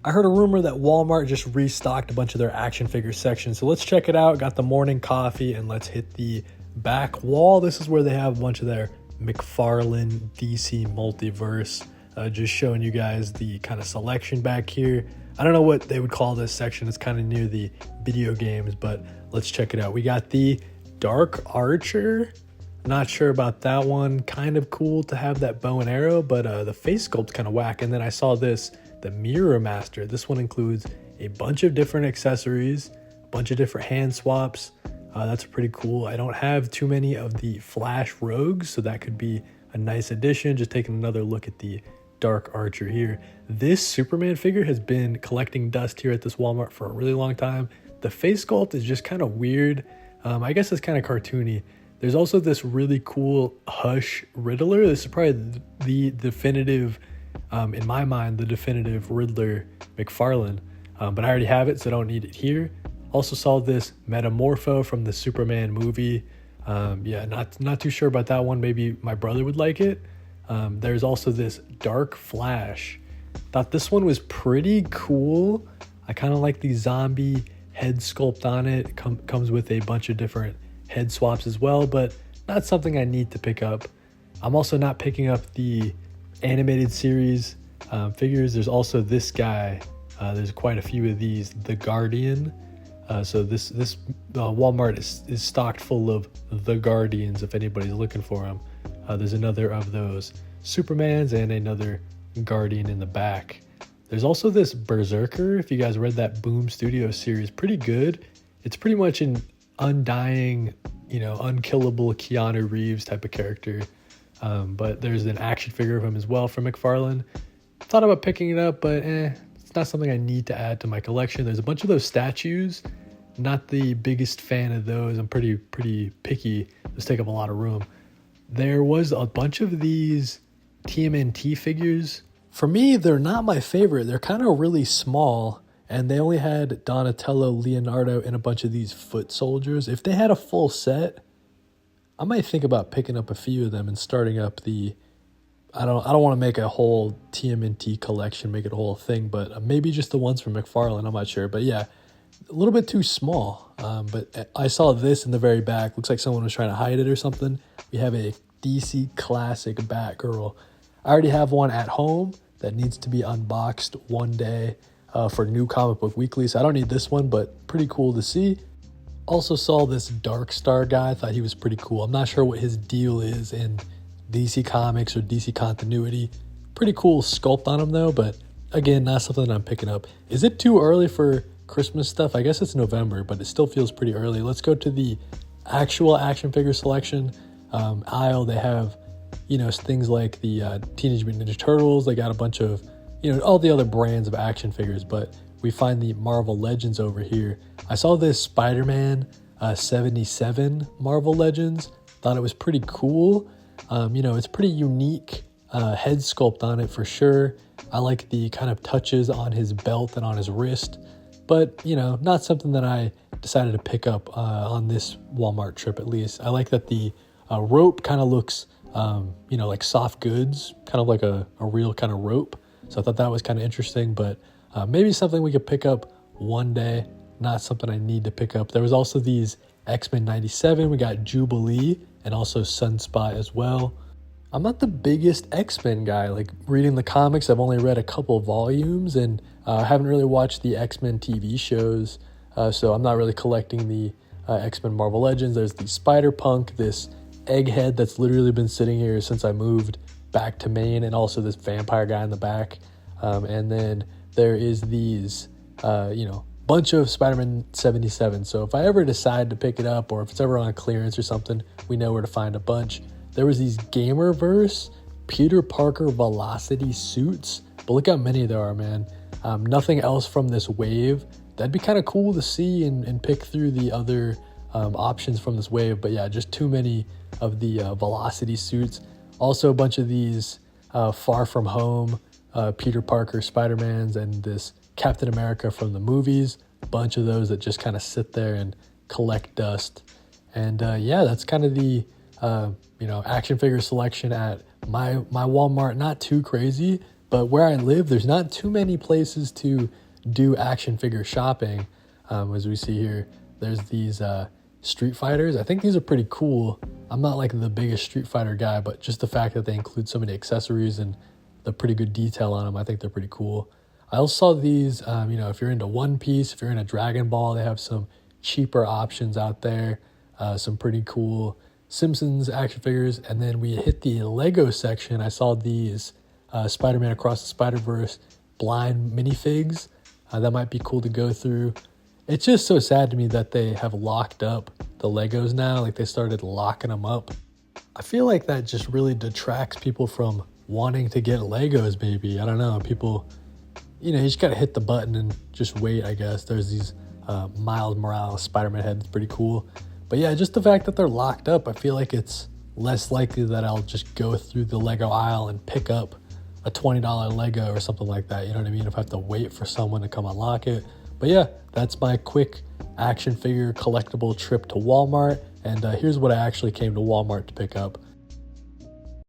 I heard a rumor that Walmart just restocked a bunch of their action figure section. So let's check it out. Got the morning coffee and let's hit the back wall. This is where they have a bunch of their McFarlane DC Multiverse. Just showing you guys the kind of selection back here. I don't know what they would call this section. It's kind of near the video games, but let's check it out. We got the Dark Archer. Not sure about that one. Kind of cool to have that bow and arrow, but the face sculpt's kind of whack. And then I saw this, the Mirror Master. This one includes a bunch of different accessories, a bunch of different hand swaps. That's pretty cool. I don't have too many of the Flash Rogues, so that could be a nice addition. Just taking another look at the Dark Archer here. This Superman figure has been collecting dust here at this Walmart for a really long time. The face sculpt is just kind of weird. I guess it's kind of cartoony. There's also this really cool Hush Riddler. This is probably the definitive, in my mind, the definitive Riddler McFarlane. But I already have it, so I don't need it here. Also saw this Metamorpho from the Superman movie. Yeah, not too sure about that one. Maybe my brother would like it. There's also this Dark Flash. Thought this one was pretty cool. I kind of like the zombie head sculpt on it. Comes with a bunch of different head swaps as well, but not something I need to pick up. I'm also not picking up the animated series figures. There's also this guy. There's quite a few of these. The Guardian. So this Walmart is stocked full of the Guardians if anybody's looking for them. There's another of those Supermans and another Guardian in the back. There's also this Berserker. If you guys read that Boom Studios series, pretty good. It's pretty much an undying, unkillable Keanu Reeves type of character. But there's an action figure of him as well from McFarlane. Thought about picking it up, but it's not something I need to add to my collection. There's a bunch of those statues. Not the biggest fan of those. I'm pretty picky. Those take up a lot of room. There was a bunch of these TMNT figures. For me, they're not my favorite. They're kind of really small, and they only had Donatello, Leonardo, and a bunch of these foot soldiers. If they had a full set, I might think about picking up a few of them and starting up the... I don't want to make a whole TMNT collection, make it a whole thing, but maybe just the ones from McFarlane. I'm not sure, but yeah, a little bit too small. But I saw this in the very back. Looks like someone was trying to hide it or something. We have a DC Classic Batgirl. I already have one at home that needs to be unboxed one day for New Comic Book Weekly, so I don't need this one, but pretty cool to see. Also saw this Dark Star guy. I thought he was pretty cool. I'm not sure what his deal is in DC Comics or DC Continuity. Pretty cool sculpt on him though, but again, not something that I'm picking up. Is it too early for Christmas stuff? I guess it's November, but it still feels pretty early. Let's go to the actual action figure selection aisle. They have things like the Teenage Mutant Ninja Turtles. They got a bunch of all the other brands of action figures, but we find the Marvel Legends over here. I saw this Spider-Man 77 Marvel Legends. Thought it was pretty cool. It's pretty unique head sculpt on it for sure. I like the kind of touches on his belt and on his wrist, but not something that I decided to pick up on this Walmart trip. At least I like that the rope kind of looks like soft goods, kind of like a real kind of rope. So I thought that was kind of interesting, but maybe something we could pick up one day. Not something I need to pick up. There was also these X-Men 97. We got Jubilee and also Sunspot as well. I'm not the biggest X-Men guy. Like reading the comics, I've only read a couple volumes, and I haven't really watched the X-Men TV shows. So I'm not really collecting the X-Men Marvel Legends. There's the Spider-Punk, this egghead that's literally been sitting here since I moved back to Maine, and also this vampire guy in the back. And then there is these, bunch of Spider-Man 77. So if I ever decide to pick it up, or if it's ever on clearance or something, we know where to find a bunch. There was these Gamerverse Peter Parker Velocity suits, but look how many there are, man. Nothing else from this wave. That'd be kind of cool to see and pick through the other options from this wave, but yeah, just too many of the Velocity suits. Also a bunch of these Far From Home Peter Parker Spider-Mans and this Captain America from the movies. A bunch of those that just kind of sit there and collect dust. And yeah, that's kind of the action figure selection at my Walmart. Not too crazy, But where I live, there's not too many places to do action figure shopping. As we see here, there's these Street Fighters. I think these are pretty cool. I'm not like the biggest Street Fighter guy, but just the fact that they include so many accessories and the pretty good detail on them, I think they're pretty cool. I also saw these, if you're into One Piece, if you're into Dragon Ball, they have some cheaper options out there. Some pretty cool Simpsons action figures. And then we hit the Lego section. I saw these Spider-Man Across the Spider-Verse blind minifigs. That might be cool to go through. It's just so sad to me that they have locked up the Legos now. Like they started locking them up. I feel like that just really detracts people from wanting to get Legos maybe. I don't know. People, you just got to hit the button and just wait, I guess. There's these Miles Morales Spider-Man head. That's pretty cool. But yeah, just the fact that they're locked up, I feel like it's less likely that I'll just go through the Lego aisle and pick up a $20 Lego or something like that. You know what I mean? If I have to wait for someone to come unlock it. But yeah, that's my quick action figure collectible trip to Walmart. And here's what I actually came to Walmart to pick up.